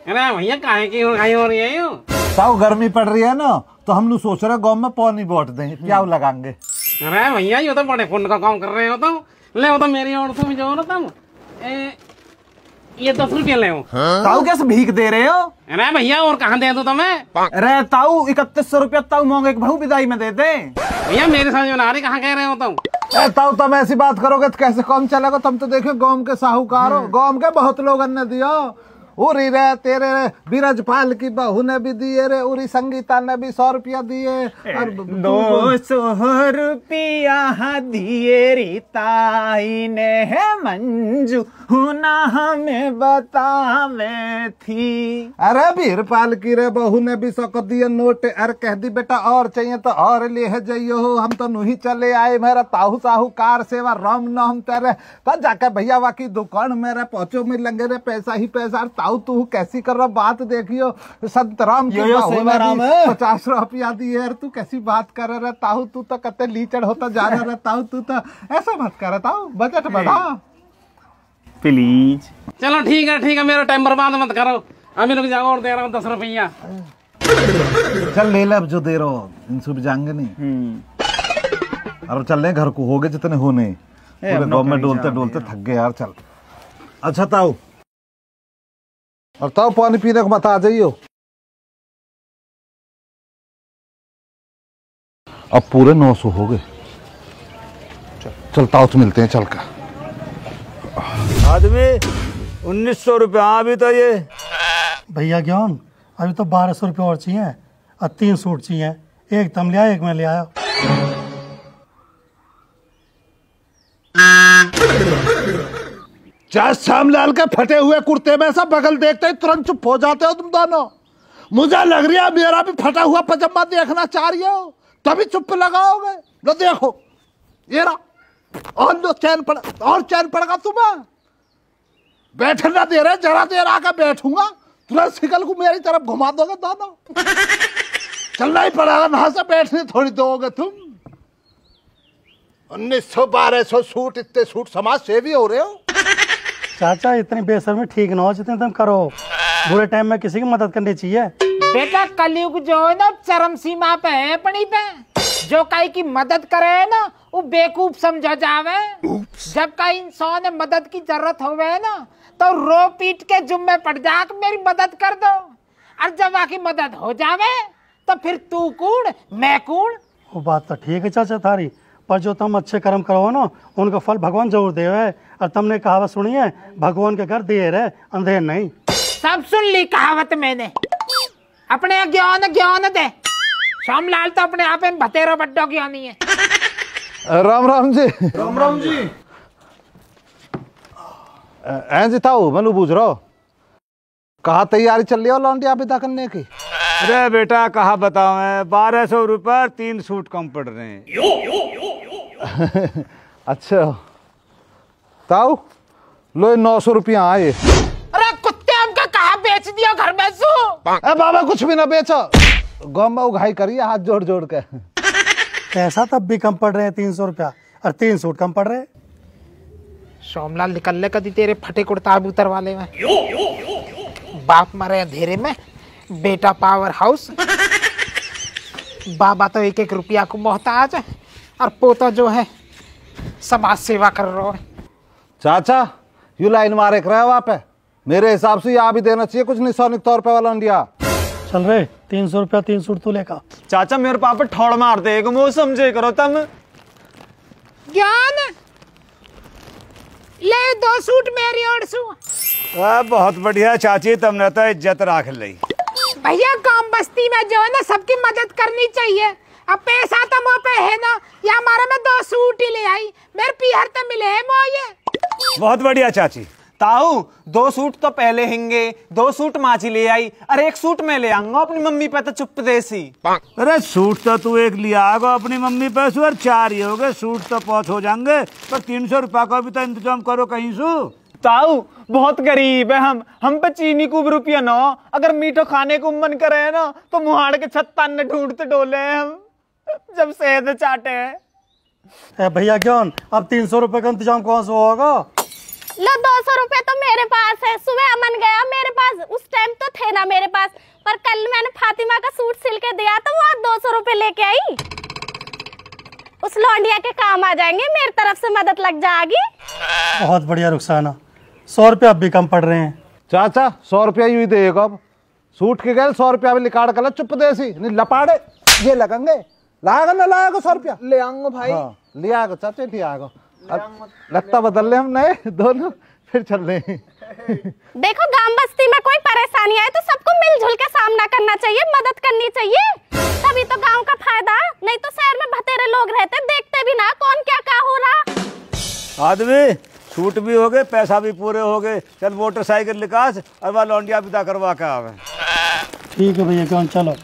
अरे भैया काहे की उड़ाई हो रही है यूं? ताऊ गर्मी पड़ रही है ना, तो हम लोग सोच रहे गाँव में पानी बांट दें, क्या लगाएंगे। अरे भैया ये तो बड़े पुण्य का काम कर रहे हो तुम। ले वो तो मेरी और तुम जो ना तुम ये 10 रुपये ले। ताऊ कैसे भीख दे रहे हो? अरे भैया और कहाँ दे दो तुम्हें? अरे ताऊ 3100 रुपया ताऊ मांगे भाऊ विदाई में दे दे। भैया मेरे समझ में ना रही, कहाँ कह रहे हो तुम? ताऊ तुम ऐसी बात करोगे तो कैसे काम चलेगा? तुम तो देखो गांव के साहूकार हो, गांव के बहुत लोगों ने दिया। उरी रे तेरे रे बीरजपाल की बहू ने भी दिए रे, उरी संगीता ने भी 100 रुपया दिए और 200 रुपया दिए रीताई ने मंजू ना हमें बतावे थी। अरे बीरपाल की रे बहू ने भी 100 दिए नोट। अरे कह दी बेटा और चाहिए तो और ले जाइयो, हम तो नहीं चले आए। मेरा ताहू साहूकार सेवा राम नाम तेरे पर जाके भैया की दुकान मेरे पहुंचो में लगे रे पैसा ही पैसा। ताऊ तू कैसी कर रहा बात देखियो, संतराम की बहू ने 50 रुपया दिए। तू कैसी बात कर रहा ताऊ? तू तो कते लीचड़ होता जा रहा ताऊ। तू तो ऐसा मत कर ताऊ, बजट बढ़ा प्लीज। चलो ठीक है मेरा टाइम बर्बाद मत करो। अभी रुक जाओ और दे रहा हूँ 10 रुपया। चल ले ले अब जो दे रहा हो, इनसे भी जाएंगे नहीं। अब चल रहे घर को, हो गए जितने होने। पूरे गाँव में डोलते डोलते थक गए यार। चल अच्छा ताऊ, और ताऊ पानी पीने को मत आ जाइयो। अब पूरे 900 हो गए। चल ताऊ से मिलते हैं चल का। आदमी 1900 रुपया अभी तो ये भैया ज्ञान अभी तो 1200 रुपये और चाहिए और 3 सूट चाहिए। एक तुम ले आया, एक मैं ले आया। चाहे श्यामलाल के फटे हुए कुर्ते में ऐसा बगल देखते ही तुरंत चुप हो जाते हो तुम दोनों। मुझे लग रहा है मेरा भी फटा हुआ पजामा देखना चाह रही हो, तभी चुप लगाओगे। लो देखो ये रहा, और लो चैन पड़, और चैन पड़ेगा तुम्हें। बैठे ना दे रहे, जरा देर आकर बैठूंगा तुरंत सिकल को मेरी तरफ घुमा दोगे दोनों। चलना ही पड़ेगा, ना से बैठने थोड़ी दोगे तुम। 1900-1200 सूट, इतने सूट समाज सेवी हो रहे हो। चाचा इतनी बेशर्मी ठीक ना हो जितने तुम करो। बुरे टाइम में किसी की मदद करनी चाहिए। बेटा कलयुग जो है ना चरम सीमा पे है अपनी पे। जो कई की मदद करे ना वो बेवकूफ समझा जावे। जब कई इंसान ने मदद की जरूरत होवे ना तो रो पीट के जुम्मे पड़ जा मेरी मदद कर दो। और जब आकी मदद हो जावे तो फिर तू कूड़ मैं कूड़। वो बात तो ठीक है चाचा थारी, पर जो तुम अच्छे कर्म करो ना उनका फल भगवान जरूर देवे। और तुमने कहावत सुनी है, भगवान के घर देर है अंधेर नहीं। सब सुन ली कहावत मैंने। अपने ज्ञान दे। श्यामलाल तो अपने आप में भतेरा बड्डो ज्ञानी है। राम राम जी। राम राम जी। जी ताऊ मैं पूछ रहा हूँ, कहाँ तैयारी चल रही है लौंडिया विदा करने की? अरे बेटा कहा बताओ, मैं 1200 रुपये 3 सूट कम पड़ रहे हैं। अच्छा ताऊ लो 900 रुपया आए। अरे कुत्ते हमका कहा बेच दिया घर में सू। बाबा कुछ भी ना बेचो, गाँव में उघाई करिए हाथ जोड़ जोड़ के। पैसा तब भी कम पड़ रहे हैं 300 रुपया, और 3 सूट कम पड़ रहे। सोमलाल निकल ले कदी तेरे फटे कुर्ता उतर वाले में। बाप मरे अंधेरे में, बेटा पावर हाउस। बाबा तो 1-1 रुपया को मोहताज है और पोता जो है समाज सेवा कर रहा है। चाचा यू लाइन मारे कर रहे हो आप, मेरे हिसाब से यहाँ भी देना चाहिए कुछ निशानिक तौर पे वाला इंडिया। चल रहे 300 रुपया 3 सूट तू लेका। चाचा मेरे पापा ठोड़ मार दे वो समझे करो तुम। ज्ञान ले 2 सूट मेरी ओर सू। बहुत बढ़िया चाची, तुमने तो इज्जत रख ली। भैया काम बस्ती में जो है ना सबकी मदद करनी चाहिए। अब पैसा तो मुँह पे है ना, या हमारा में 2 सूट ही ले आई, मेरे पीहर तो मिले है मोये। बहुत बढ़िया चाची। ताऊ 2 सूट तो पहले हिंगे, 2 सूट माची ले आई, अरे 1 सूट मैं ले आऊंगा अपनी मम्मी पे तो चुप देसी। अरे सूट तो तू 1 लिया आएगा अपनी मम्मी पे सु, और 4 ही हो गए सूट तो 5 हो जाएंगे, पर 300 रुपया का भी तो इंतजाम करो कहीं सु। ताऊ बहुत गरीब है हम पे चीनी को रुपया न, अगर मीठो खाने को मन करे ना तो मुहाड़ के छत्तान ढूंढते डोले हम जब सेहत चाटे हैं। भैया ज्ञान अब 300 रुपये का इंतजाम कौन सा होगा? लो 200 रुपए तो मेरे पास है। सुबह अमन गया मेरे पास, उस टाइम तो काम आ जाएंगे, मेरी तरफ से मदद लग जाएगी। बहुत बढ़िया रुखसाना, 100 रुपया अब भी कम पड़ रहे हैं। चाचा 100 रुपया यूं ही देगा अब। सूट के गए 100 रुपया भी लिकाड़ कर चुप देसी नहीं लपाड़े ये लगेंगे। लाएगा ना लाएगा 100 रुपया ले आऊंगा भाई। हाँ, ले आएगा चाचा, ले आएगा। अब लगता बदल ले हम नए दोनों, फिर चल रहे हैं। देखो गांव बस्ती में कोई परेशानी आए तो सबको मिलजुल के सामना करना चाहिए, मदद करनी चाहिए, तभी तो गांव का फायदा। नहीं तो शहर में भतेरे लोग रहते, देखते भी ना कौन क्या हो रहा। आदमी सूट भी हो गए, पैसा भी पूरे हो गए। चल मोटरसाइकिल निकास और वह लौंडिया विदा करवा के आवे। ठीक है भैया, कौन चलो।